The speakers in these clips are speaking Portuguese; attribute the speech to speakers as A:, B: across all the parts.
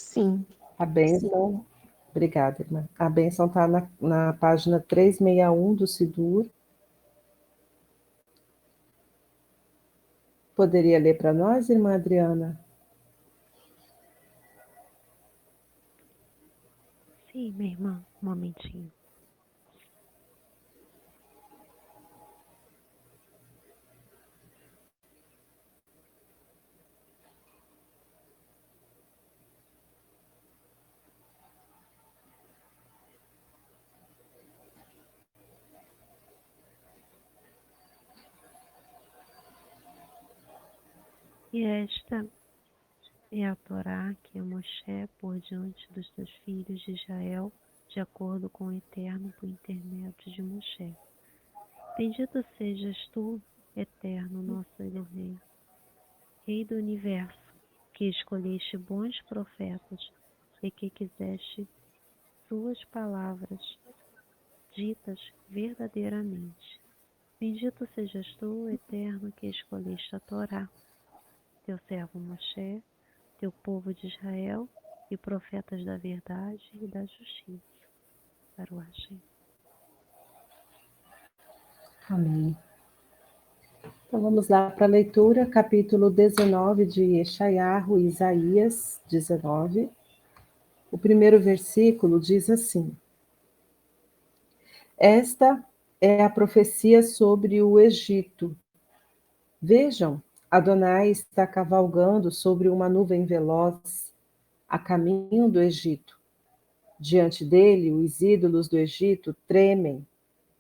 A: Sim.
B: A bênção, obrigada, irmã. A bênção está na página 361 do Sidur. Poderia ler para nós, irmã Adriana?
C: Sim, minha irmã, um momentinho. E esta é a Torá que a Moshe por diante dos teus filhos de Israel, de acordo com o Eterno, por intermédio de Moshe. Bendito sejas tu, Eterno, nosso Elohim, Rei do Universo, que escolheste bons profetas e que quiseste suas palavras ditas verdadeiramente. Bendito sejas tu, Eterno, que escolheste a Torá, teu servo Moshe, teu povo de Israel e profetas da verdade e da justiça. Baruch.
B: Amém. Então vamos lá para a leitura, capítulo 19 de Yeshayahu, Isaías 19. O primeiro versículo diz assim: Esta é a profecia sobre o Egito. Vejam, Adonai está cavalgando sobre uma nuvem veloz, a caminho do Egito. Diante dele, os ídolos do Egito tremem.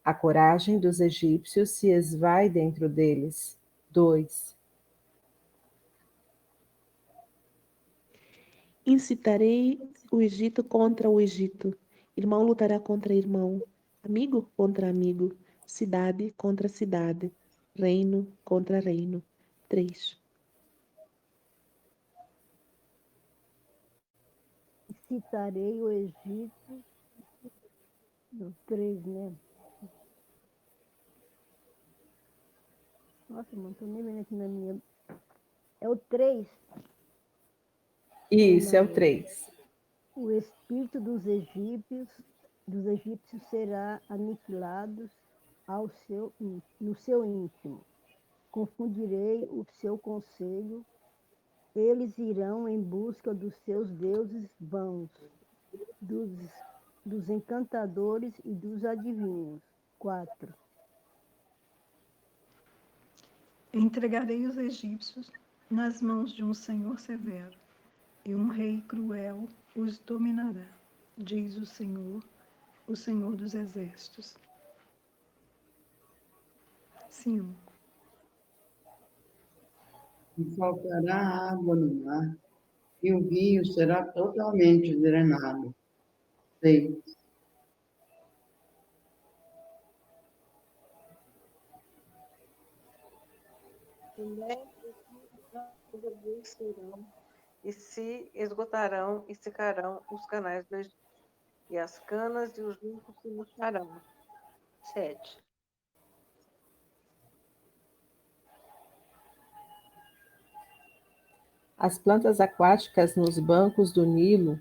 B: A coragem dos egípcios se esvai dentro deles. 2.
A: Incitarei o Egito contra o Egito. Irmão lutará contra irmão. Amigo contra amigo. Cidade contra cidade. Reino contra reino. 3.
D: Citarei o Egito, no 3, né? Nossa, mano, tô nem vendo aqui na minha. É o 3.
B: Isso, é o 3.
D: O espírito dos egípcios será aniquilado no seu íntimo. Confundirei o seu conselho. Eles irão em busca dos seus deuses vãos, dos encantadores e dos adivinhos. 4.
E: Entregarei os egípcios nas mãos de um senhor severo, e um rei cruel os dominará, diz o Senhor dos exércitos. 5.
F: E faltará água no mar, e o rio será totalmente drenado. 6.
G: E se esgotarão e secarão os canais do Egito, e as canas e os juncos se murcharão. 7.
B: As plantas aquáticas nos bancos do Nilo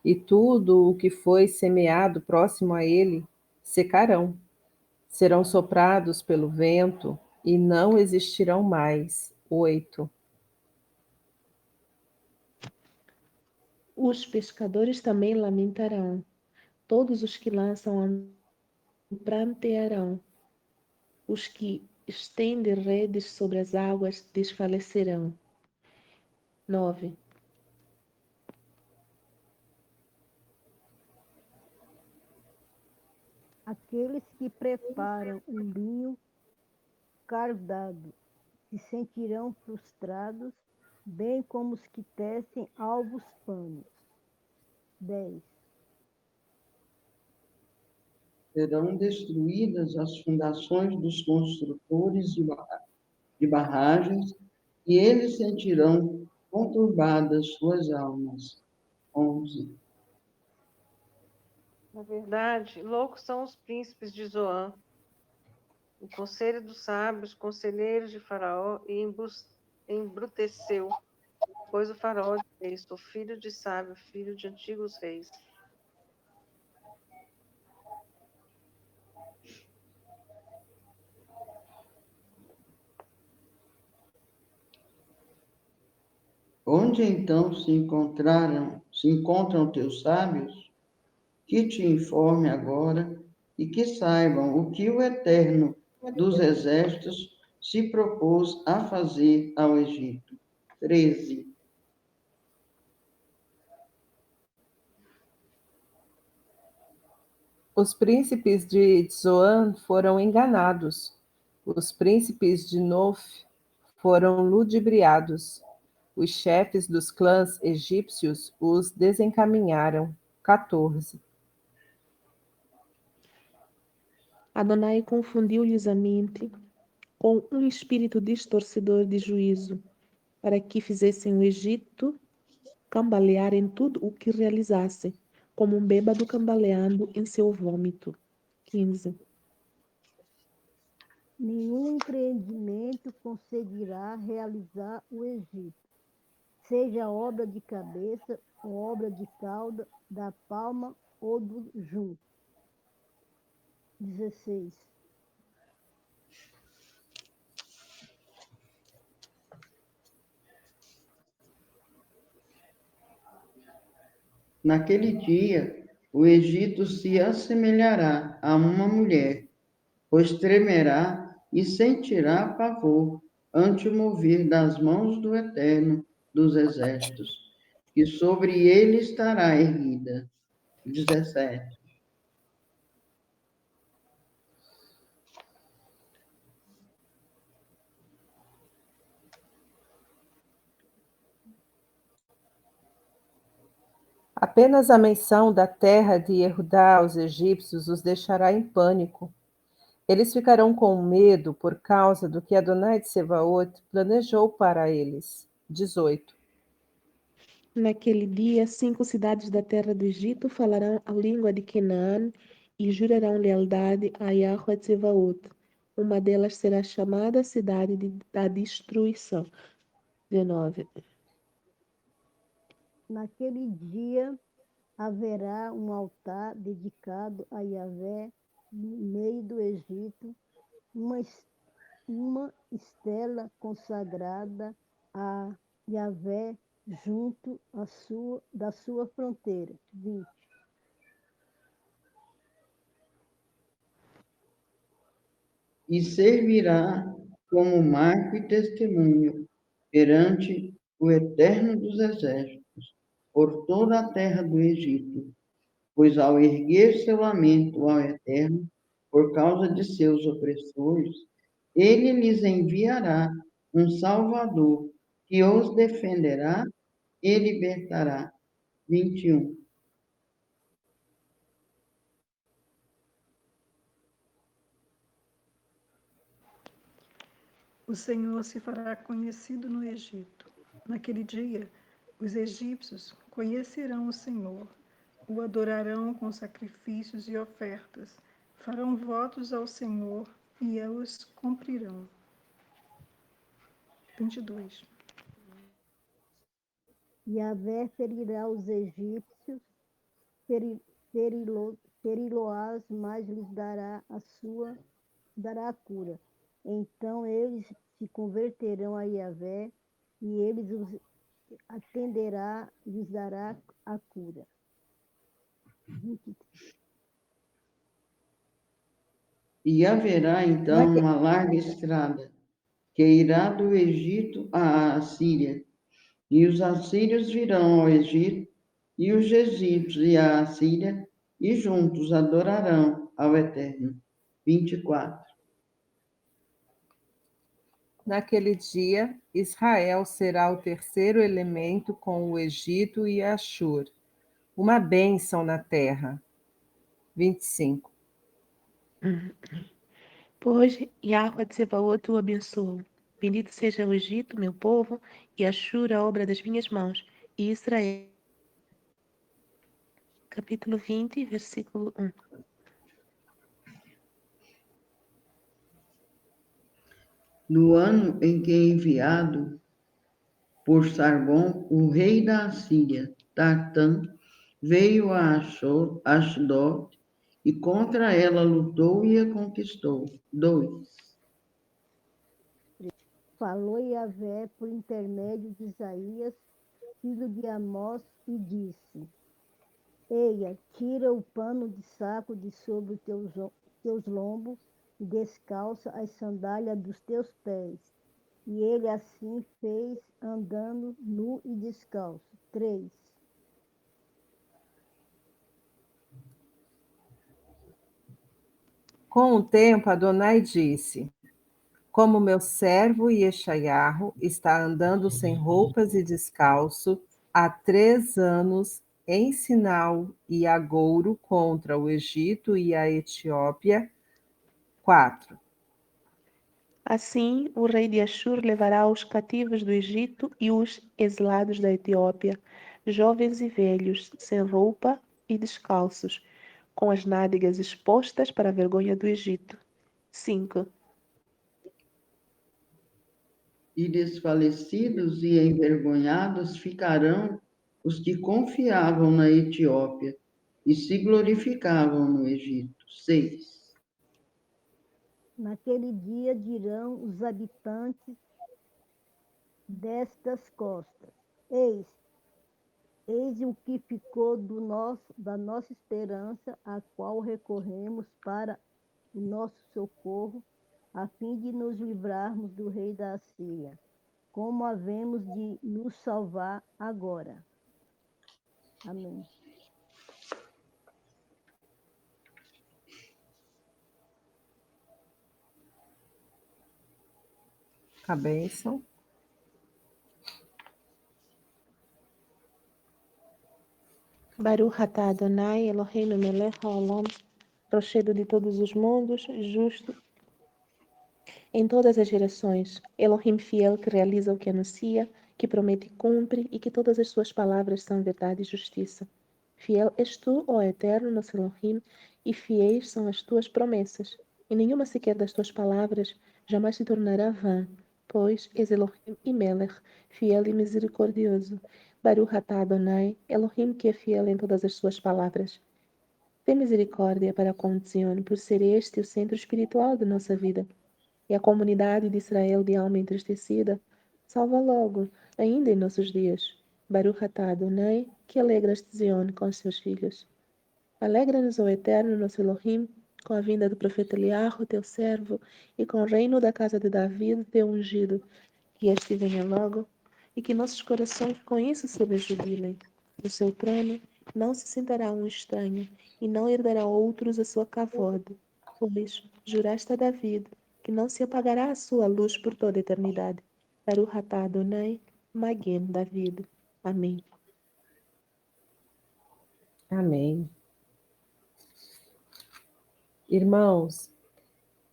B: e tudo o que foi semeado próximo a ele secarão, serão soprados pelo vento e não existirão mais. 8.
A: Os pescadores também lamentarão. Todos os que lançam prantearão. Os que estendem redes sobre as águas desfalecerão. 9.
D: Aqueles que preparam o linho cardado se sentirão frustrados, bem como os que tecem alvos panos. 10.
F: Serão destruídas as fundações dos construtores de barragens, e eles sentirão conturbadas suas almas. 11.
G: Na verdade, loucos são os príncipes de Zoan, o conselho dos sábios, conselheiros de Faraó, e embruteceu. pois o faraó diz: sou filho de sábio, filho de antigos reis.
F: Onde então se encontram teus sábios? Que te informe agora e que saibam o que o Eterno dos Exércitos se propôs a fazer ao Egito. 13.
B: Os príncipes de Zoan foram enganados, os príncipes de Nof foram ludibriados, os chefes dos clãs egípcios os desencaminharam. 14.
A: Adonai confundiu-lhes a mente com um espírito distorcedor de juízo, para que fizessem o Egito cambalear em tudo o que realizassem, como um bêbado cambaleando em seu vômito. 15.
D: Nenhum empreendimento conseguirá realizar o Egito, seja obra de cabeça ou obra de cauda, da palma ou do junco. 16.
F: Naquele dia, o Egito se assemelhará a uma mulher, pois tremerá e sentirá pavor ante o mover das mãos do Eterno dos Exércitos, que sobre ele estará erguida. 17.
B: Apenas a menção da terra de Yehudá aos egípcios os deixará em pânico. Eles ficarão com medo por causa do que Adonai de Sebaot planejou para eles. 18.
A: Naquele dia, 5 cidades da terra do Egito falarão a língua de Canaã e jurarão lealdade a Yahweh Tsevaot. Uma delas será chamada cidade da destruição. 19.
D: Naquele dia haverá um altar dedicado a Yahvé no meio do Egito, uma estela consagrada a Yahvé junto da sua fronteira. 20.
F: E servirá como marco e testemunho perante o Eterno dos Exércitos, por toda a terra do Egito, pois ao erguer seu lamento ao Eterno, por causa de seus opressores, ele lhes enviará um Salvador, que os defenderá e libertará. 21.
E: O Senhor se fará conhecido no Egito. Naquele dia, os egípcios conhecerão o Senhor, o adorarão com sacrifícios e ofertas, farão votos ao Senhor e os cumprirão. 22.
D: Yahvé ferirá os egípcios, feri-los, mas lhes dará a cura. Então eles se converterão a Yahvé e ele os atenderá, lhes dará a cura. 23.
F: E haverá então uma larga estrada que irá do Egito à Assíria, e os assírios virão ao Egito, e os egípcios e a Assíria, e juntos adorarão ao Eterno. 24.
B: Naquele dia, Israel será o terceiro elemento com o Egito e Ashur, uma bênção na terra. 25.
A: Pois Yahweh Tsebaot o abençoou. Bendito seja o Egito, meu povo, e Ashur, a obra das minhas mãos, e Israel. Capítulo 20, versículo 1.
F: No ano em que é enviado por Sargom, o rei da Assíria, Tartã, veio a Ashdod e contra ela lutou e a conquistou. 2.
D: Falou Yahvé por intermédio de Isaías, filho de Amós, e disse: Eia, tira o pano de saco de sobre os teus lombos e descalça as sandálias dos teus pés. E ele assim fez, andando nu e descalço. 3.
B: Com o tempo, Adonai disse: Como meu servo Yeshayahu está andando sem roupas e descalço há 3 anos em Sinal e agouro contra o Egito e a Etiópia. 4.
A: Assim, o rei de Ashur levará os cativos do Egito e os exilados da Etiópia, jovens e velhos, sem roupa e descalços, com as nádegas expostas para a vergonha do Egito. 5.
F: E desfalecidos e envergonhados ficarão os que confiavam na Etiópia e se glorificavam no Egito. 6.
D: Naquele dia dirão os habitantes destas costas: Eis o que ficou da nossa esperança, a qual recorremos para o nosso socorro, a fim de nos livrarmos do rei da Assíria. Como havemos de nos salvar agora? Amém.
B: A bênção.
A: Baruch atah Adonai Eloheinu melech haolam, rochedo de todos os mundos, justo em todas as gerações. Elohim fiel que realiza o que anuncia, que promete e cumpre, e que todas as suas palavras são verdade e justiça. Fiel és tu, ó Eterno, nosso Elohim, e fiéis são as tuas promessas. E nenhuma sequer das tuas palavras jamais se tornará vã, pois és Elohim e Melech, fiel e misericordioso. Baruch atah Adonai, Elohim que é fiel em todas as suas palavras. Tem misericórdia para com Zion, por ser este o centro espiritual de nossa vida. E a comunidade de Israel de alma entristecida, salva logo, ainda em nossos dias. Baruch atah Adonai, que alegras Zion com seus filhos. Alegra-nos, ó Eterno, nosso Elohim, com a vinda do profeta Eliarro, teu servo, e com o reino da casa de Davi, teu ungido, que este venha logo, e que nossos corações com isso se rejubilem. No seu trono não se sentará um estranho, e não herdará outros a sua cavode, pois juraste a David que não se apagará a sua luz por toda a eternidade. Baruch atah Adonai, Magen David. Amém.
B: Amém. Irmãos,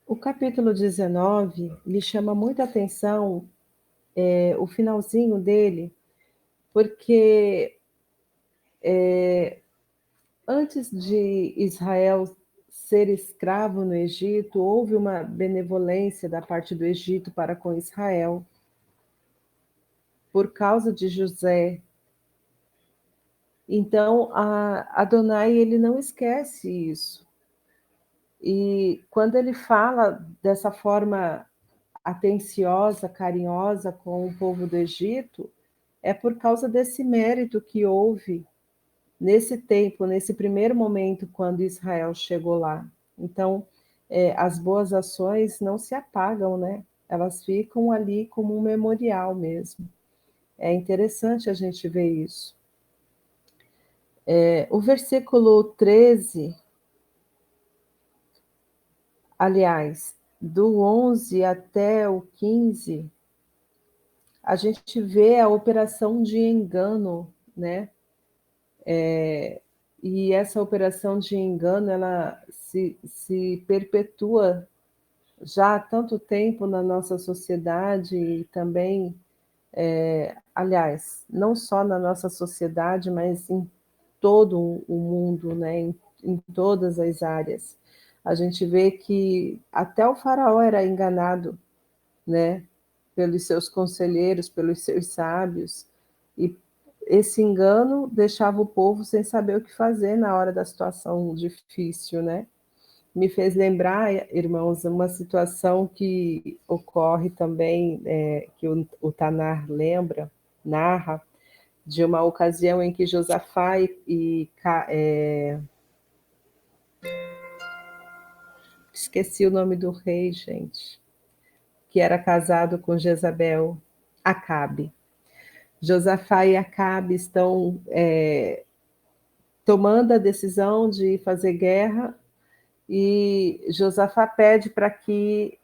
B: o capítulo 19 me chama muita atenção, o finalzinho dele, porque antes de Israel ser escravo no Egito, houve uma benevolência da parte do Egito para com Israel, por causa de José. Então, Adonai, ele não esquece isso. E quando ele fala dessa forma atenciosa, carinhosa com o povo do Egito, é por causa desse mérito que houve nesse tempo, nesse primeiro momento, quando Israel chegou lá. Então, as boas ações não se apagam, né? Elas ficam ali como um memorial mesmo. É interessante a gente ver isso. O versículo 13, aliás, do 11 até o 15, a gente vê a operação de engano, né? E essa operação de engano, ela se perpetua já há tanto tempo na nossa sociedade e também, aliás, não só na nossa sociedade, mas em todo o mundo, né? Em todas as áreas. A gente vê que até o faraó era enganado, né? pelos seus conselheiros, pelos seus sábios, e esse engano deixava o povo sem saber o que fazer na hora da situação difícil, né? Me fez lembrar, irmãos, uma situação que ocorre também, que o Tanar narra, de uma ocasião em que Josafá esqueci o nome do rei, gente, que era casado com Jezabel, Acabe. Josafá e Acabe estão tomando a decisão de fazer guerra, e Josafá pede para que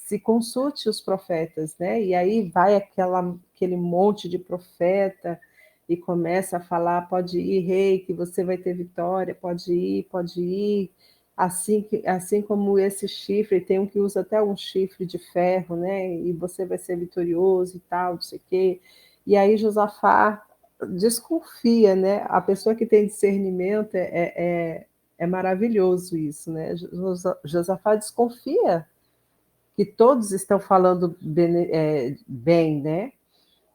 B: se consulte os profetas, né? E aí vai aquele monte de profeta e começa a falar: pode ir, rei, que você vai ter vitória, pode ir, pode ir. Assim como esse chifre, tem um que usa até um chifre de ferro, né? E você vai ser vitorioso e tal, não sei o quê. E aí Josafá desconfia, né? A pessoa que tem discernimento é maravilhoso isso, né? Josafá desconfia que todos estão falando bem, né?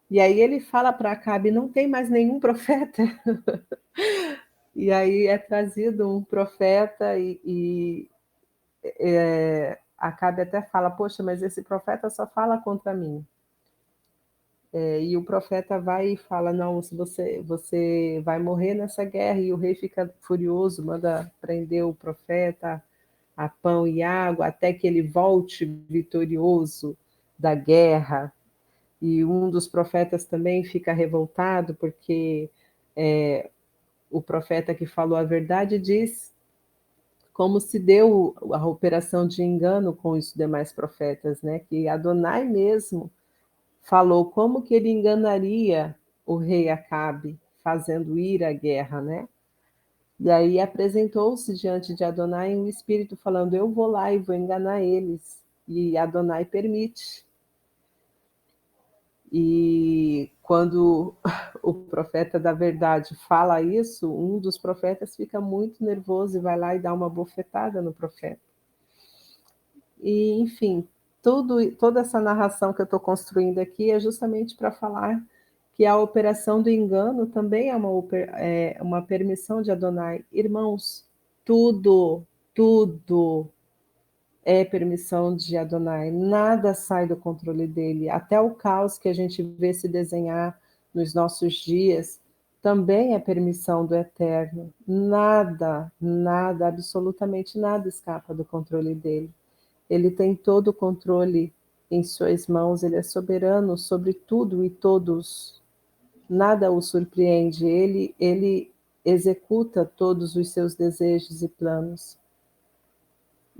B: E aí ele fala para Acabe: não tem mais nenhum profeta. E aí é trazido um profeta e Acabe até fala: poxa, mas esse profeta só fala contra mim. E o profeta vai e fala: não, você vai morrer nessa guerra. E o rei fica furioso, manda prender o profeta a pão e água até que ele volte vitorioso da guerra. E um dos profetas também fica revoltado porque o profeta que falou a verdade diz como se deu a operação de engano com os demais profetas, né? Que Adonai mesmo falou como que ele enganaria o rei Acabe, fazendo ir à guerra, né? E aí apresentou-se diante de Adonai um espírito falando: eu vou lá e vou enganar eles. E Adonai permite. E quando o profeta da verdade fala isso, um dos profetas fica muito nervoso e vai lá e dá uma bofetada no profeta. E, enfim, toda essa narração que eu estou construindo aqui é justamente para falar que a operação do engano também é uma permissão de Adonai. Irmãos, tudo é permissão de Adonai, nada sai do controle dele, até o caos que a gente vê se desenhar nos nossos dias também é permissão do Eterno. Nada, absolutamente nada escapa do controle dele. Ele tem todo o controle em suas mãos, ele é soberano sobre tudo e todos. Nada o surpreende, ele executa todos os seus desejos e planos.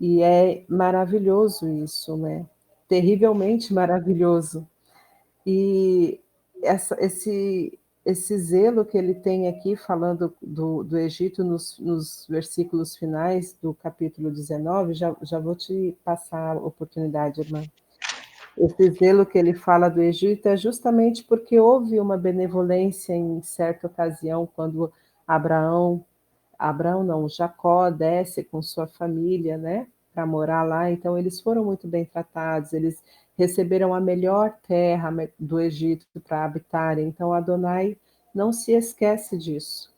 B: E é maravilhoso isso, né? Terrivelmente maravilhoso. E esse zelo que ele tem aqui, falando do Egito, nos versículos finais do capítulo 19, já vou te passar a oportunidade, irmã. Esse zelo que ele fala do Egito é justamente porque houve uma benevolência em certa ocasião, quando Jacó desce com sua família, né, para morar lá. Então eles foram muito bem tratados, eles receberam a melhor terra do Egito para habitarem. Então Adonai não se esquece disso.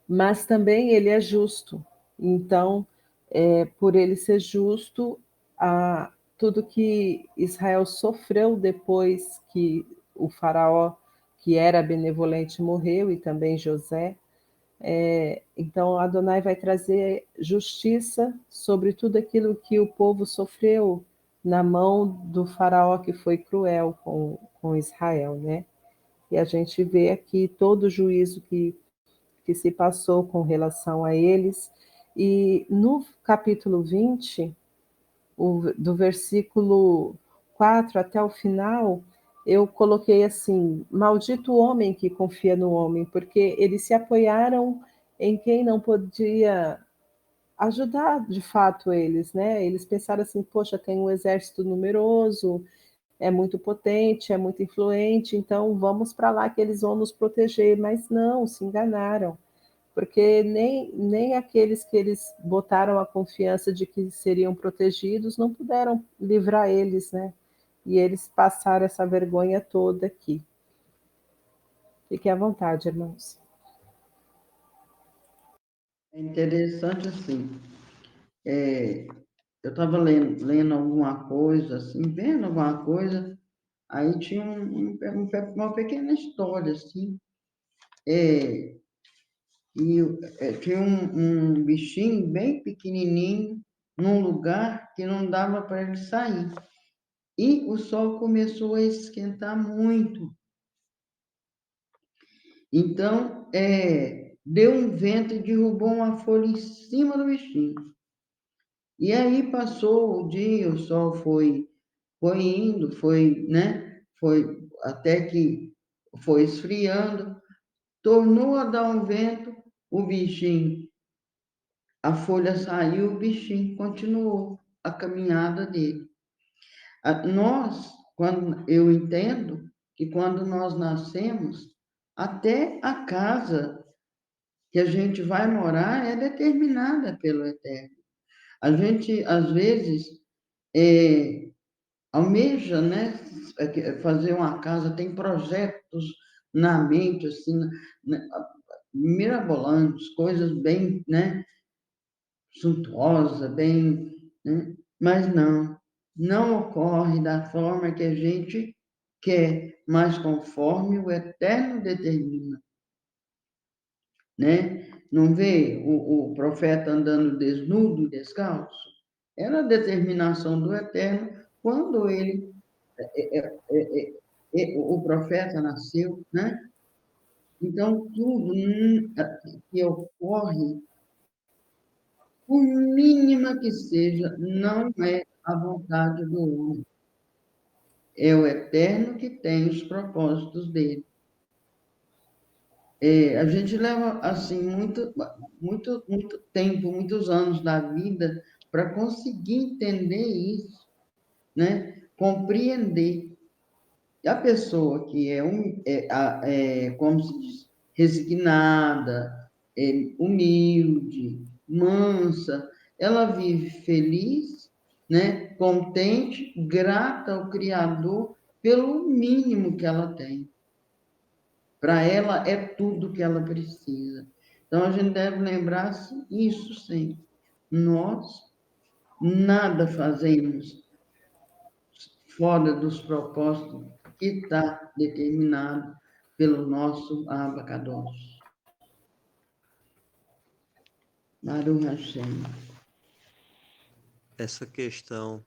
B: Mas também ele é justo. Então, por ele ser justo, tudo que Israel sofreu depois que o faraó, que era benevolente, morreu, e também José, então Adonai vai trazer justiça sobre tudo aquilo que o povo sofreu na mão do faraó, que foi cruel com Israel, né? E a gente vê aqui todo o juízo que se passou com relação a eles. E no capítulo 20, do versículo 4 até o final, eu coloquei assim: maldito o homem que confia no homem, porque eles se apoiaram em quem não podia ajudar de fato eles, né? Eles pensaram assim: poxa, tem um exército numeroso, é muito potente, é muito influente, então vamos para lá que eles vão nos proteger. Mas não, se enganaram, porque nem aqueles que eles botaram a confiança de que seriam protegidos não puderam livrar eles, né? E eles passaram essa vergonha toda aqui. Fiquem à vontade, irmãos.
F: É interessante assim, eu estava lendo alguma coisa, assim, vendo alguma coisa, aí tinha uma pequena história, assim, tinha um bichinho bem pequenininho num lugar que não dava para ele sair. E o sol começou a esquentar muito. Então, deu um vento e derrubou uma folha em cima do bichinho. E aí passou o dia, o sol foi indo, né? Foi até que foi esfriando, tornou a dar um vento, o bichinho, a folha saiu, o bichinho continuou a caminhada dele. Eu entendo que quando nós nascemos, até a casa que a gente vai morar é determinada pelo Eterno. A gente, às vezes, almeja, né, fazer uma casa, tem projetos na mente, assim, né, mirabolantes, coisas bem, né, suntuosas, bem, né, mas não ocorre da forma que a gente quer, mas conforme o Eterno determina, né? Não vê o profeta andando desnudo, descalço? Era a determinação do Eterno quando o profeta nasceu, né? Então, tudo que ocorre, por mínima que seja, não é a vontade do homem. É o Eterno que tem os propósitos dele. A gente leva, assim, muito tempo, muitos anos da vida para conseguir entender isso, né? Compreender. E a pessoa que como se diz, resignada, humilde, mansa, ela vive feliz, né? Contente, grata ao Criador pelo mínimo que ela tem. Para ela é tudo que ela precisa. Então a gente deve lembrar isso sempre. Nós nada fazemos fora dos propósitos que está determinado pelo nosso Abacadosh. Baruch Hashem.
H: Essa questão,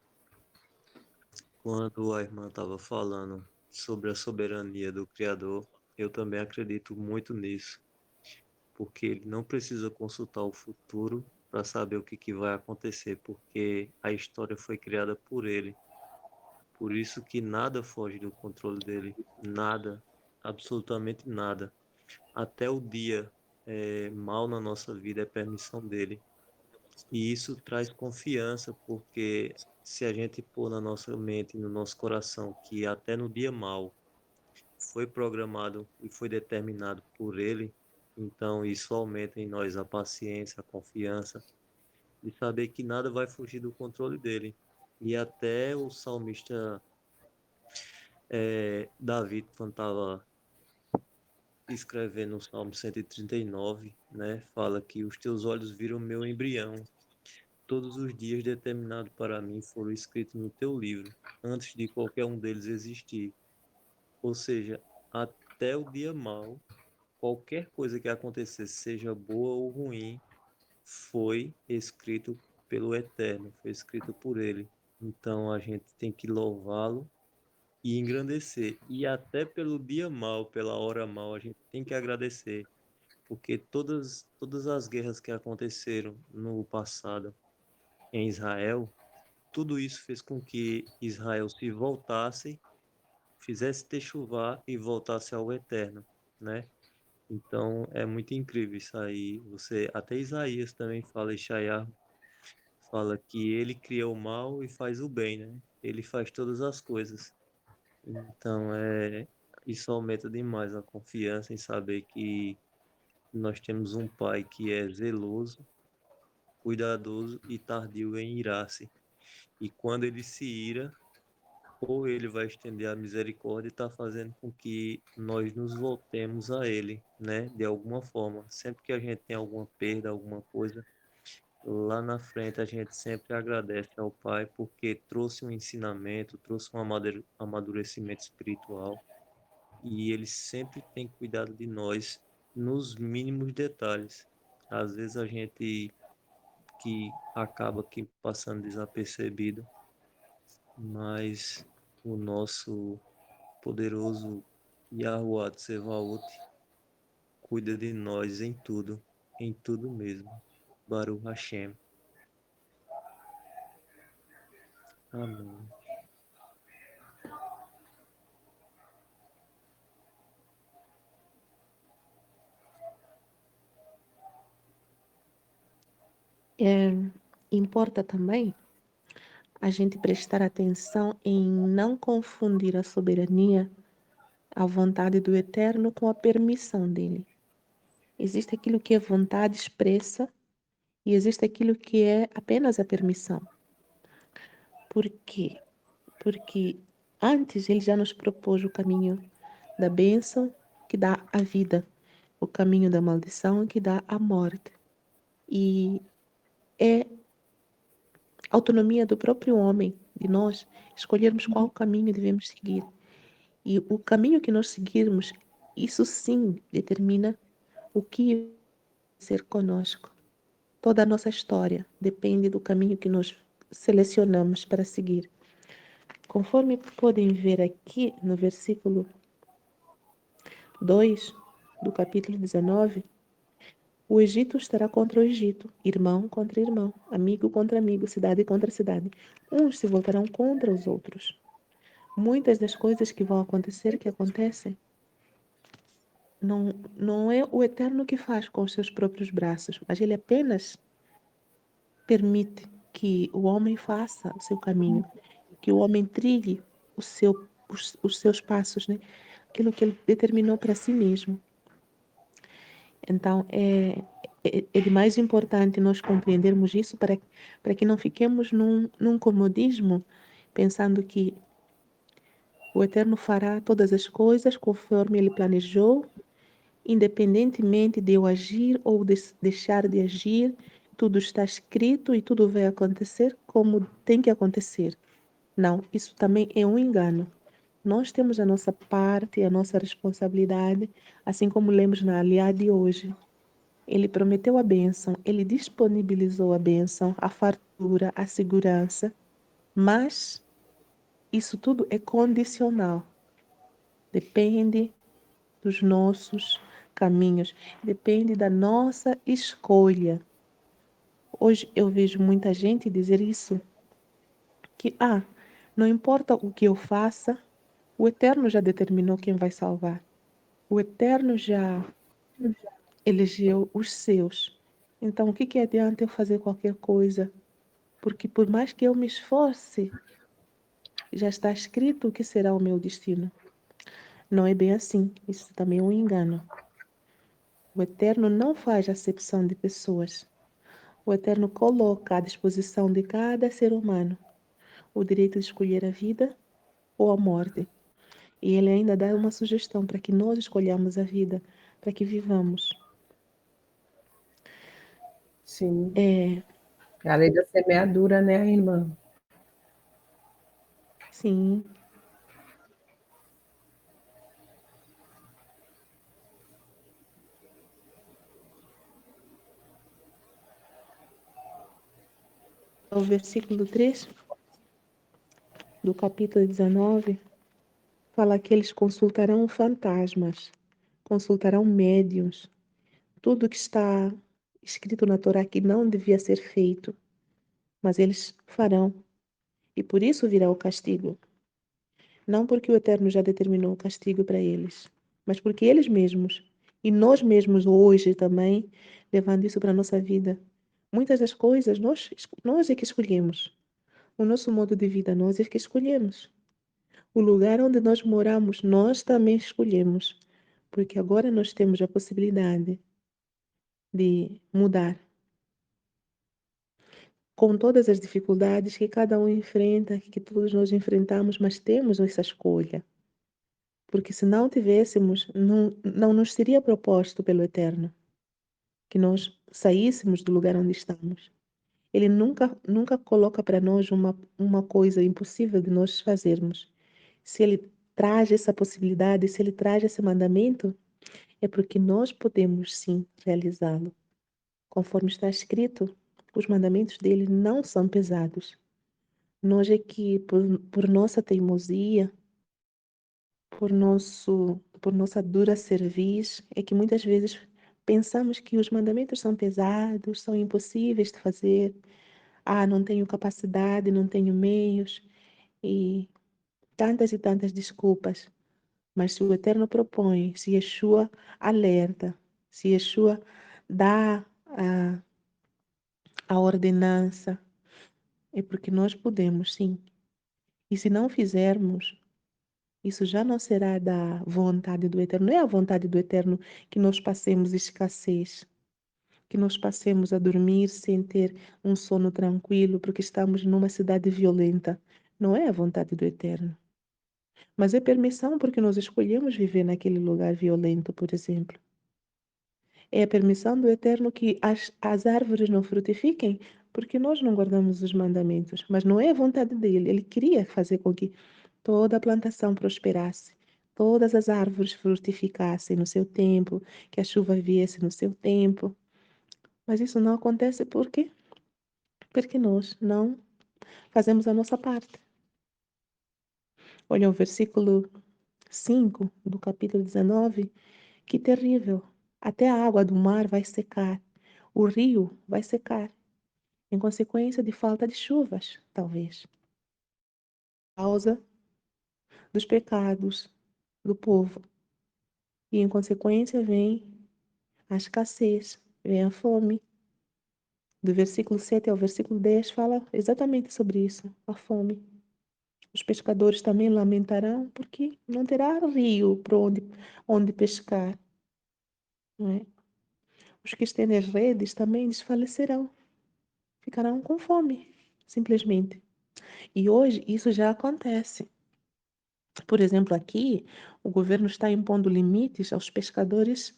H: quando a irmã estava falando sobre a soberania do Criador, eu também acredito muito nisso, porque ele não precisa consultar o futuro para saber o que vai acontecer, porque a história foi criada por ele. Por isso que nada foge do controle dele, nada, absolutamente nada. Até o dia mal na nossa vida é permissão dele. E isso traz confiança, porque se a gente pôr na nossa mente, no nosso coração, que até no dia mal foi programado e foi determinado por ele, então isso aumenta em nós a paciência, a confiança, de saber que nada vai fugir do controle dele. E até o salmista Davi, quando estava escrevendo o Salmo 139, né, fala que os teus olhos viram meu embrião. Todos os dias determinados para mim foram escritos no teu livro, antes de qualquer um deles existir. Ou seja, até o dia mau, qualquer coisa que acontecesse, seja boa ou ruim, foi escrito pelo Eterno, foi escrito por Ele. Então a gente tem que louvá-lo e engrandecer. E até pelo dia mau, pela hora mau, a gente tem que agradecer, porque todas as guerras que aconteceram no passado em Israel, tudo isso fez com que Israel se voltasse, fizesse techuvar e voltasse ao eterno, né? Então é muito incrível isso aí. Até Isaías também fala, Ishaiah fala que ele cria o mal e faz o bem, né? Ele faz todas as coisas. Então isso aumenta demais a confiança em saber que nós temos um pai que é zeloso, cuidadoso e tardio em irar-se. E quando ele se ira, ou ele vai estender a misericórdia e está fazendo com que nós nos voltemos a ele, né? De alguma forma. Sempre que a gente tem alguma perda, alguma coisa, lá na frente a gente sempre agradece ao Pai porque trouxe um ensinamento, trouxe um amadurecimento espiritual e ele sempre tem cuidado de nós nos mínimos detalhes. Às vezes a gente que acaba aqui passando desapercebido, mas o nosso poderoso Yahuwah Tsevaot cuida de nós em tudo mesmo. Baruch Hashem. Amém.
A: Importa também a gente prestar atenção em não confundir a soberania, a vontade do Eterno com a permissão dele. Existe aquilo que é vontade expressa e existe aquilo que é apenas a permissão. Por quê? Porque antes ele já nos propôs o caminho da bênção que dá a vida, o caminho da maldição que dá a morte. E é autonomia do próprio homem, de nós, escolhermos qual caminho devemos seguir. E o caminho que nós seguirmos, isso sim determina o que vai ser conosco. Toda a nossa história depende do caminho que nós selecionamos para seguir. Conforme podem ver aqui no versículo 2 do capítulo 19, o Egito estará contra o Egito, irmão contra irmão, amigo contra amigo, cidade contra cidade. Uns se voltarão contra os outros. Muitas das coisas que vão acontecer, que acontecem, não é o Eterno que faz com os seus próprios braços, mas ele apenas permite que o homem faça o seu caminho, que o homem trilhe os seus passos, né? Aquilo que ele determinou para si mesmo. Então, é de mais importante nós compreendermos isso para que não fiquemos num comodismo, pensando que o Eterno fará todas as coisas conforme ele planejou, independentemente de eu agir ou deixar de agir, tudo está escrito e tudo vai acontecer como tem que acontecer. Não, isso também é um engano. Nós temos a nossa parte, a nossa responsabilidade, assim como lemos na aliá de hoje. Ele prometeu a bênção, ele disponibilizou a bênção, a fartura, a segurança, mas isso tudo é condicional. Depende dos nossos caminhos, depende da nossa escolha. Hoje eu vejo muita gente dizer isso, que não importa o que eu faça, o Eterno já determinou quem vai salvar. O Eterno já elegeu os seus. Então, o que adianta eu fazer qualquer coisa? Porque por mais que eu me esforce, já está escrito o que será o meu destino. Não é bem assim. Isso também é um engano. O Eterno não faz acepção de pessoas. O Eterno coloca à disposição de cada ser humano o direito de escolher a vida ou a morte. E ele ainda dá uma sugestão para que nós escolhamos a vida, para que vivamos.
B: Sim.
A: É,
B: A lei da semeadura, né, irmã?
A: sim. O versículo 3 do capítulo 19 fala que eles consultarão fantasmas, consultarão médiuns, tudo que está escrito na Torá que não devia ser feito, mas eles farão, e por isso virá o castigo. Não porque o Eterno já determinou o castigo para eles, mas porque eles mesmos, e nós mesmos hoje também, levando isso para a nossa vida. Muitas das coisas nós é que escolhemos. O nosso modo de vida nós é que escolhemos. O lugar onde nós moramos nós também escolhemos. Porque agora nós temos a possibilidade de mudar, com todas as dificuldades que cada um enfrenta, que todos nós enfrentamos, mas temos essa escolha. Porque se não tivéssemos, não nos seria proposto pelo Eterno que nós saíssemos do lugar onde estamos. Ele nunca coloca para nós uma coisa impossível de nós fazermos. Se ele traz essa possibilidade, se ele traz esse mandamento, é porque nós podemos sim realizá-lo. Conforme está escrito, os mandamentos dele não são pesados. Nós é que, por nossa teimosia, por nossa dura cerviz, é que muitas vezes pensamos que os mandamentos são pesados, são impossíveis de fazer. Ah, não tenho capacidade, não tenho meios e tantas desculpas. Mas se o Eterno propõe, se Yeshua alerta, se Yeshua dá a ordenança, é porque nós podemos, sim. E se não fizermos, isso já não será da vontade do Eterno. Não é a vontade do Eterno que nós passemos escassez, que nós passemos a dormir sem ter um sono tranquilo, porque estamos numa cidade violenta. Não é a vontade do Eterno. Mas é permissão porque nós escolhemos viver naquele lugar violento, por exemplo. É a permissão do Eterno que as árvores não frutifiquem, porque nós não guardamos os mandamentos. Mas não é a vontade dele. Ele queria fazer com que toda a plantação prosperasse, todas as árvores frutificassem no seu tempo, que a chuva viesse no seu tempo. Mas isso não acontece por quê? Porque nós não fazemos a nossa parte. Olha o versículo 5 do capítulo 19. Que terrível! Até a água do mar vai secar, o rio vai secar, em consequência de falta de chuvas, talvez. Causa dos pecados do povo. E em consequência vem a escassez, vem a fome. Do versículo 7 ao versículo 10 fala exatamente sobre isso, a fome. Os pescadores também lamentarão porque não terá rio para onde pescar. Não é? Os que estendem as redes também desfalecerão, ficarão com fome, simplesmente. E hoje isso já acontece. Por exemplo, aqui o governo está impondo limites aos pescadores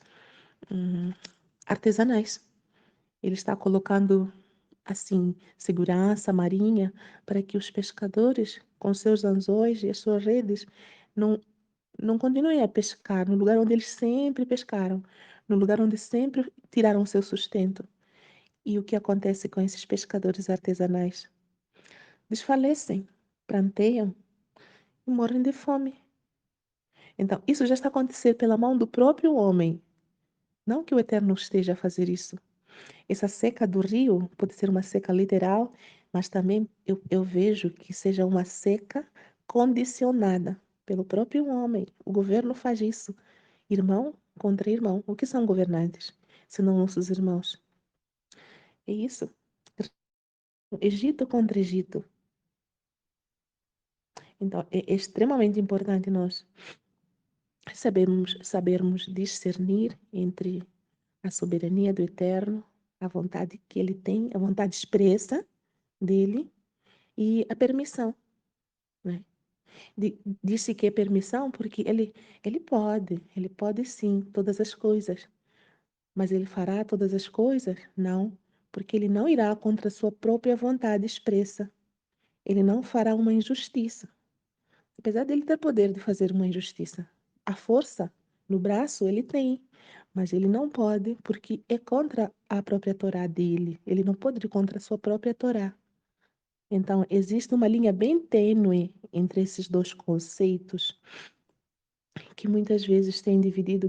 A: artesanais. Ele está colocando assim segurança marinha para que os pescadores com seus anzóis e as suas redes não não continuem a pescar no lugar onde eles sempre pescaram, no lugar onde sempre tiraram seu sustento. E o que acontece com esses pescadores artesanais? Desfalecem, pranteiam e morrem de fome. Então, isso já está acontecendo pela mão do próprio homem. Não que o Eterno esteja a fazer isso. Essa seca do rio pode ser uma seca literal, mas também eu vejo que seja uma seca condicionada pelo próprio homem. O governo faz isso. Irmão contra irmão. O que são governantes? Senão nossos irmãos. É isso. Egito contra Egito. Então, é extremamente importante nós sabermos discernir entre a soberania do Eterno, a vontade que ele tem, a vontade expressa dele e a permissão, né? Disse que é permissão porque ele pode sim todas as coisas, mas ele fará todas as coisas? Não, porque ele não irá contra a sua própria vontade expressa. Ele não fará uma injustiça. Apesar dele ter poder de fazer uma injustiça, a força no braço ele tem, mas ele não pode porque é contra a própria Torá dele. Ele não pode ir contra a sua própria Torá. Então, existe uma linha bem tênue entre esses dois conceitos que muitas vezes tem dividido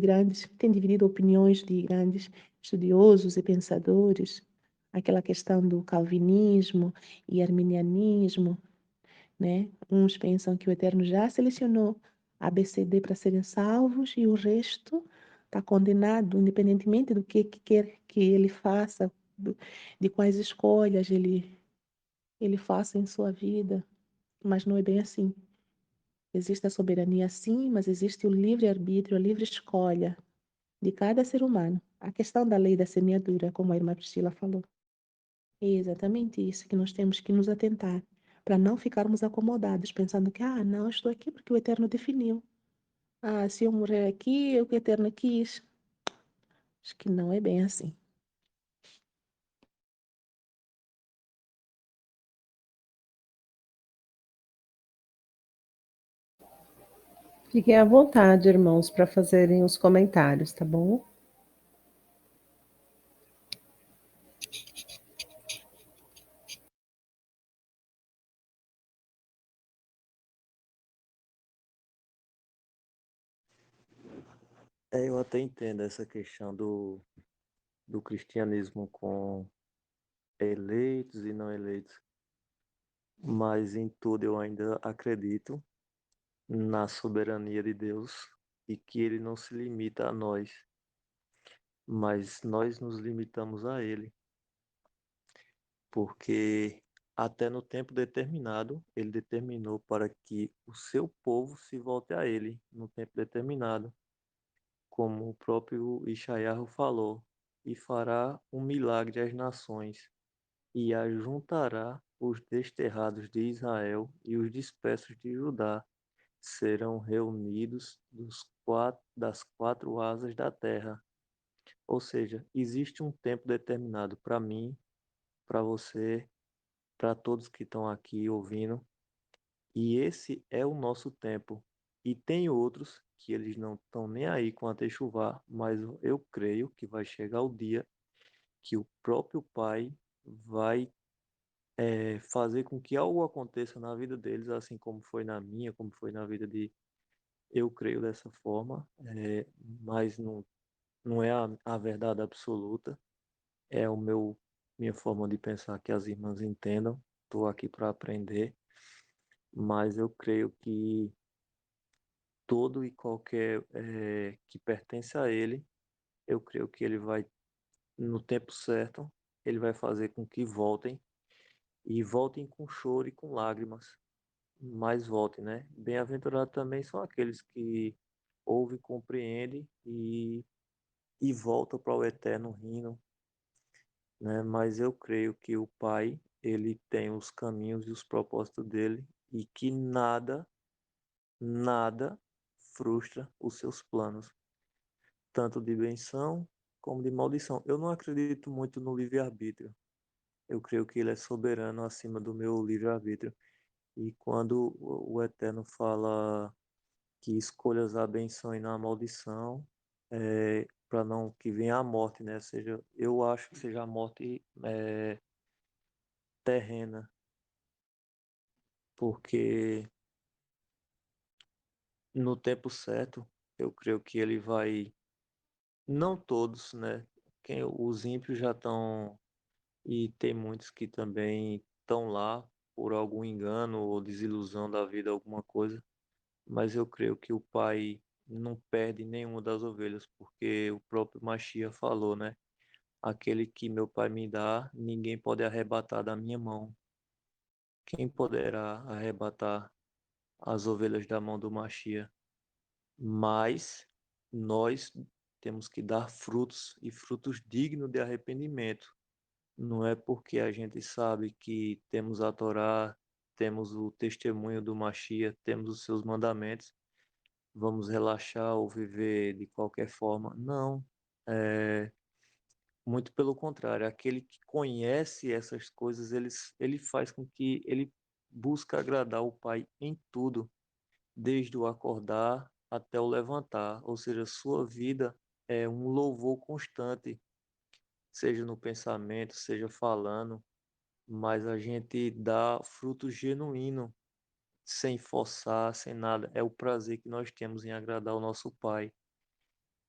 A: opiniões de grandes estudiosos e pensadores. Aquela questão do calvinismo e arminianismo, né? Uns pensam que o Eterno já selecionou A, B, C, D para serem salvos e o resto está condenado, independentemente do que quer que ele faça, de quais escolhas ele faça em sua vida. Mas não é bem assim. Existe a soberania sim, mas existe o livre-arbítrio, a livre escolha de cada ser humano. a questão da lei da semeadura, como a irmã Priscila falou. É exatamente isso que nós temos que nos atentar, para não ficarmos acomodados, pensando que, não, eu estou aqui porque o Eterno definiu. Se eu morrer aqui, é o que o Eterno quis. Acho que não é bem assim.
B: Fiquem à vontade, irmãos, para fazerem os comentários, tá bom?
H: Eu até entendo essa questão do cristianismo com eleitos e não eleitos, mas em tudo eu ainda acredito na soberania de Deus e que ele não se limita a nós, mas nós nos limitamos a ele, porque até no tempo determinado, ele determinou para que o seu povo se volte a ele no tempo determinado, como o próprio Ishayahu falou, e fará um milagre às nações, e ajuntará os desterrados de Israel e os dispersos de Judá, serão reunidos das quatro asas da terra. Ou seja, existe um tempo determinado para mim, para você, para todos que estão aqui ouvindo, e esse é o nosso tempo. E tem outros que eles não estão nem aí com a techuvá, mas eu creio que vai chegar o dia que o próprio Pai vai fazer com que algo aconteça na vida deles, assim como foi na minha, como foi na vida de... Eu creio dessa forma, mas não é a verdade absoluta, é minha forma de pensar que as irmãs entendam. Estou aqui para aprender, mas eu creio que todo e qualquer que pertence a ele, eu creio que ele vai, no tempo certo, ele vai fazer com que voltem, e voltem com choro e com lágrimas, mas voltem, né? Bem-aventurados também são aqueles que ouvem, compreendem e voltam para o eterno reino, né? Mas eu creio que o Pai, ele tem os caminhos e os propósitos dele, e que nada frustra os seus planos, tanto de benção como de maldição. Eu não acredito muito no livre-arbítrio. Eu creio que ele é soberano acima do meu livre-arbítrio. E quando o Eterno fala que escolhas a benção e não a maldição, para não que venha a morte, né? Seja, eu acho que seja a morte terrena, porque no tempo certo, eu creio que ele vai, não todos, né? Os ímpios já estão, e tem muitos que também estão lá por algum engano ou desilusão da vida, alguma coisa, mas eu creio que o Pai não perde nenhuma das ovelhas, porque o próprio Machia falou, né? Aquele que meu Pai me dá, ninguém pode arrebatar da minha mão. Quem poderá arrebatar as ovelhas da mão do Machia? Mas nós temos que dar frutos, e frutos dignos de arrependimento. Não é porque a gente sabe que temos a Torá, temos o testemunho do Machia, temos os seus mandamentos, vamos relaxar ou viver de qualquer forma. Não. É, muito pelo contrário, aquele que conhece essas coisas, ele faz com que ele busque agradar o Pai em tudo, desde o acordar até o levantar. Ou seja, sua vida é um louvor constante, seja no pensamento, seja falando, mas a gente dá fruto genuíno, sem forçar, sem nada. É o prazer que nós temos em agradar o nosso Pai.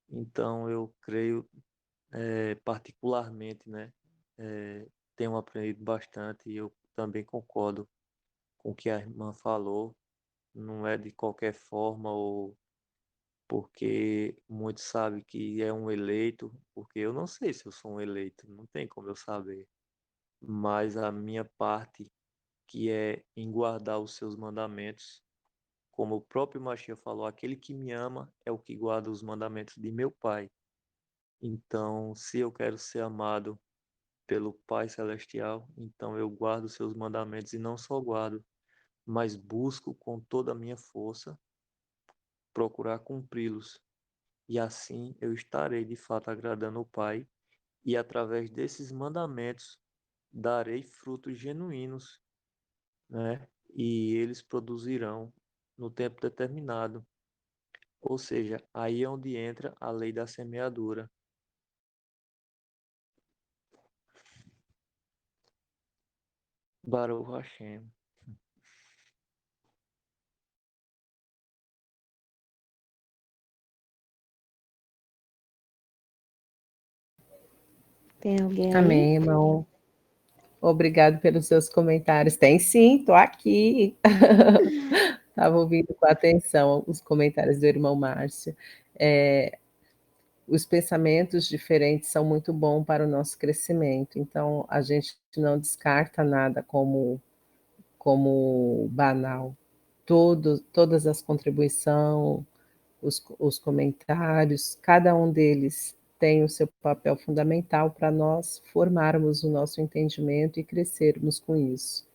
H: Então eu creio, particularmente, né, tenho aprendido bastante, e eu também concordo com o que a irmã falou. Não é de qualquer forma, ou porque muitos sabem que é um eleito, porque eu não sei se eu sou um eleito, não tem como eu saber. Mas a minha parte, que é em guardar os seus mandamentos, como o próprio Machia falou, aquele que me ama é o que guarda os mandamentos de meu Pai. Então, se eu quero ser amado pelo Pai Celestial, então eu guardo seus mandamentos e não só guardo, mas busco com toda a minha força procurar cumpri-los. E assim eu estarei de fato agradando o Pai, e através desses mandamentos darei frutos genuínos, né? E eles produzirão no tempo determinado. Ou seja, aí é onde entra a lei da semeadura. Baruch Hashem.
A: Tem alguém aí?
B: Amém, irmão. Obrigado pelos seus comentários. Tem sim, estou aqui. Estava ouvindo com atenção os comentários do irmão Márcio. Os pensamentos diferentes são muito bons para o nosso crescimento, então a gente não descarta nada como banal. Todas as contribuições, os comentários, cada um deles tem o seu papel fundamental para nós formarmos o nosso entendimento e crescermos com isso.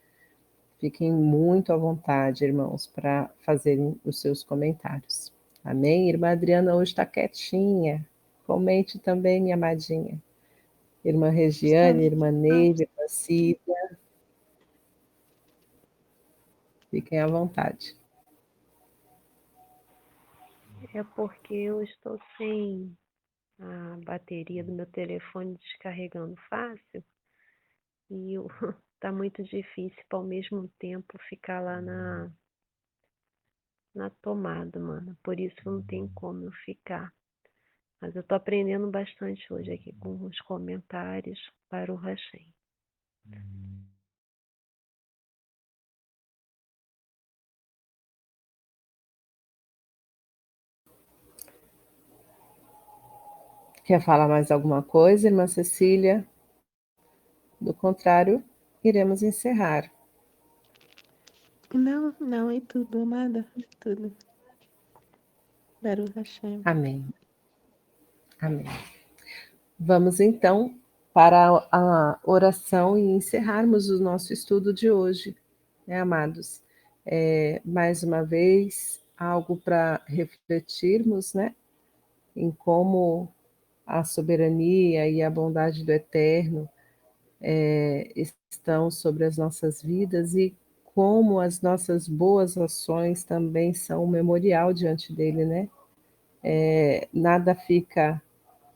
B: Fiquem muito à vontade, irmãos, para fazerem os seus comentários. Amém? Irmã Adriana hoje está quietinha. Comente também, minha amadinha. Irmã Regiane, irmã Neide, irmã Cida. Fiquem à vontade.
C: É porque eu estou sem a bateria do meu telefone descarregando fácil e tá muito difícil ao mesmo tempo ficar lá na tomada, mano. Por isso não tem como eu ficar. Mas eu tô aprendendo bastante hoje aqui com os comentários para o Hashem.
B: Quer falar mais alguma coisa, irmã Cecília? Do contrário, iremos encerrar.
A: Não, não, é tudo, amada. É tudo. Baruch Hashem.
B: Amém. Amém. Vamos então para a oração e encerrarmos o nosso estudo de hoje, né, amados? Mais uma vez, algo para refletirmos, né, em como a soberania e a bondade do Eterno estão sobre as nossas vidas e como as nossas boas ações também são um memorial diante dele, né? Nada fica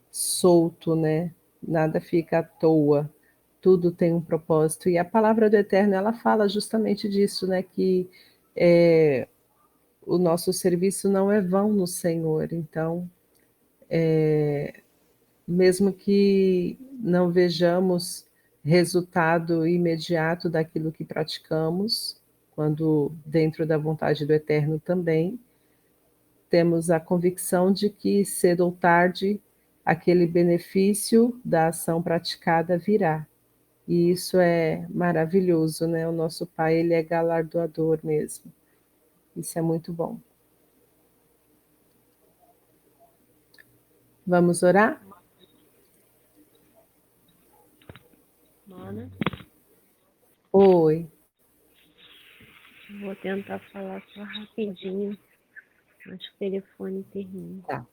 B: solto, né? Nada fica à toa. Tudo tem um propósito. E a palavra do Eterno, ela fala justamente disso, né? Que o nosso serviço não é vão no Senhor. Então, mesmo que não vejamos resultado imediato daquilo que praticamos, quando dentro da vontade do Eterno também, temos a convicção de que cedo ou tarde aquele benefício da ação praticada virá. E isso é maravilhoso, né? O nosso Pai, ele é galardoador mesmo. Isso é muito bom. Vamos orar?
C: Mona,
B: Oi.
C: vou tentar falar só rapidinho. Acho que o telefone termina.
B: Tá.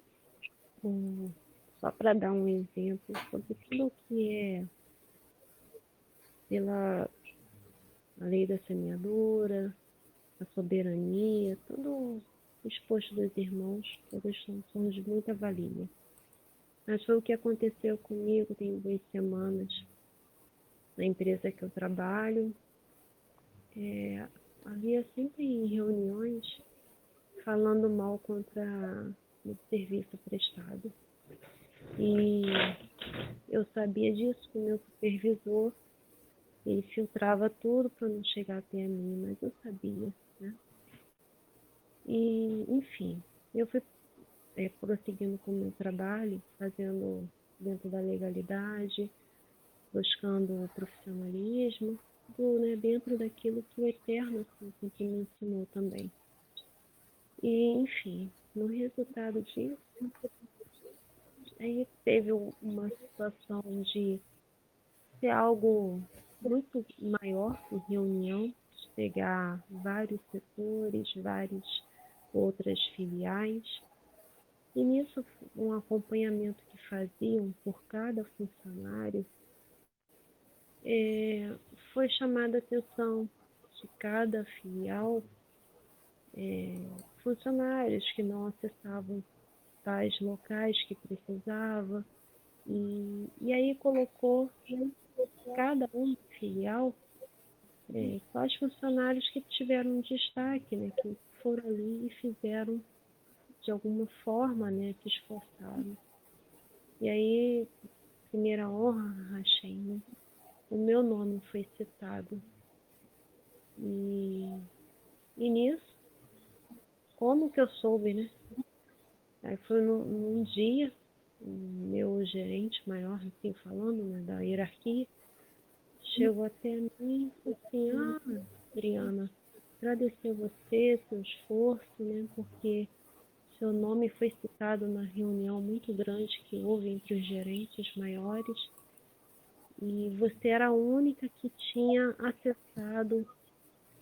C: Só para dar um exemplo sobre tudo que é pela lei da semeadura, a soberania, tudo exposto dos irmãos, todos são de muita valia. Mas foi o que aconteceu comigo tem 2 semanas na empresa que eu trabalho. Havia sempre reuniões falando mal contra o serviço prestado. E eu sabia disso que o meu supervisor, ele filtrava tudo para não chegar até a mim, mas eu sabia, né? E, enfim, eu fui prosseguindo com o meu trabalho, fazendo dentro da legalidade, buscando o profissionalismo, né, dentro daquilo que o Eterno sempre me ensinou também. E, enfim, no resultado disso, Aí teve uma situação de ser algo muito maior em reunião, de pegar vários setores, várias outras filiais. E nisso, um acompanhamento que faziam por cada funcionário, foi chamada a atenção de cada filial, funcionários que não acessavam tais locais que precisava, e aí colocou cada um filial quais funcionários que tiveram destaque, né, que foram ali e fizeram de alguma forma, né, se esforçaram. E aí, primeira honra, achei, né, o meu nome foi citado. E nisso, como que eu soube, né? Aí foi num dia, o meu gerente maior, assim, falando, né, da hierarquia, chegou até mim e falou assim, Adriana, agradecer você, seu esforço, né, porque seu nome foi citado na reunião muito grande que houve entre os gerentes maiores e você era a única que tinha acessado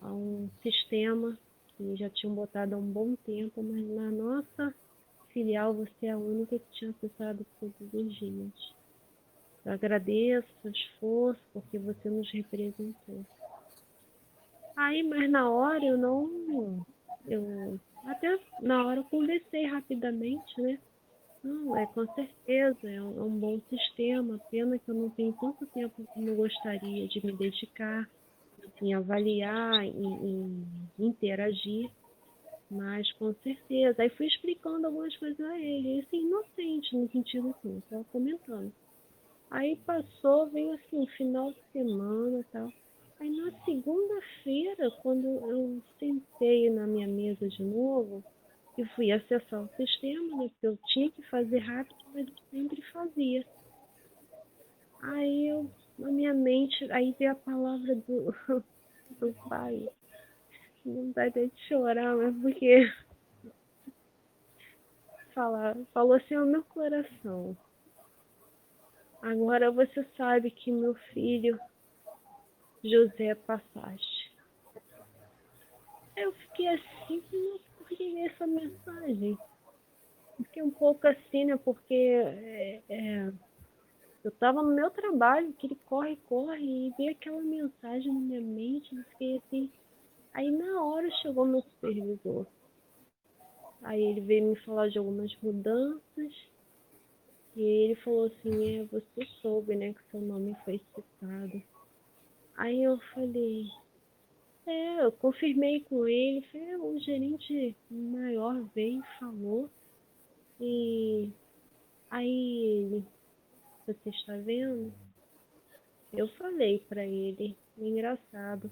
C: a um sistema que já tinham botado há um bom tempo, mas na nossa filial você é a única que tinha acessado todos os dias. Eu agradeço o seu esforço porque você nos representou. Aí, mas na hora eu até na hora eu conversei rapidamente, né? Não, com certeza, é um bom sistema, pena que eu não tenho tanto tempo como eu gostaria de me dedicar em avaliar, em interagir, mas com certeza. Aí fui explicando algumas coisas a ele, assim, inocente, no sentido assim, só comentando. Aí passou, veio assim, final de semana e tal. Aí na segunda-feira, quando eu sentei na minha mesa de novo, e fui acessar o sistema, né, porque eu tinha que fazer rápido, mas eu sempre fazia. Aí na minha mente, aí veio a palavra do pai. Não vai ter de chorar, mas porque falou assim ao meu coração. Agora você sabe que meu filho José Passaste. Eu fiquei assim, nossa, por que veio essa mensagem? Fiquei um pouco assim, né? Porque eu estava no meu trabalho, que ele corre, e veio aquela mensagem na minha mente, eu fiquei assim. Aí na hora chegou meu supervisor. Aí ele veio me falar de algumas mudanças. E ele falou assim, você soube, né, que seu nome foi citado. Aí eu falei, eu confirmei com ele, falei, o gerente maior veio e falou. E aí ele, você está vendo? Eu falei para ele, engraçado,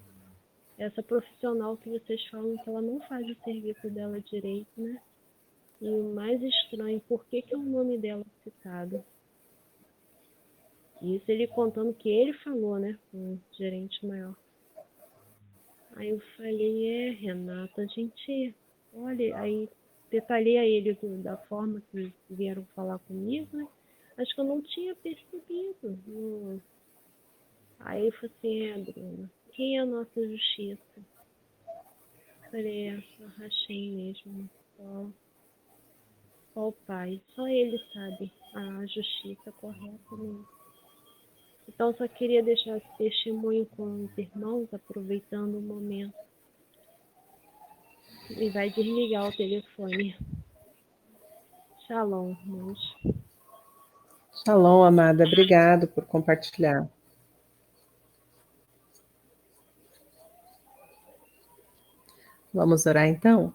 C: essa profissional que vocês falam que ela não faz o serviço dela direito, né? E o mais estranho, por que é o nome dela citado? Isso ele contando que ele falou, né? Com o gerente maior. Aí eu falei, Renata, a gente, olha, aí detalhei a ele da forma que vieram falar comigo, né? Acho que eu não tinha percebido. Não. Aí ele falou assim, Bruna, quem é a nossa justiça? Eu falei, eu rachei mesmo. Só o pai, só ele sabe a justiça correta mesmo. Então só queria deixar esse testemunho com os irmãos, aproveitando o momento. E vai desligar o telefone. Shalom, irmãos.
B: Shalom, amada. Obrigado por compartilhar. Vamos orar então?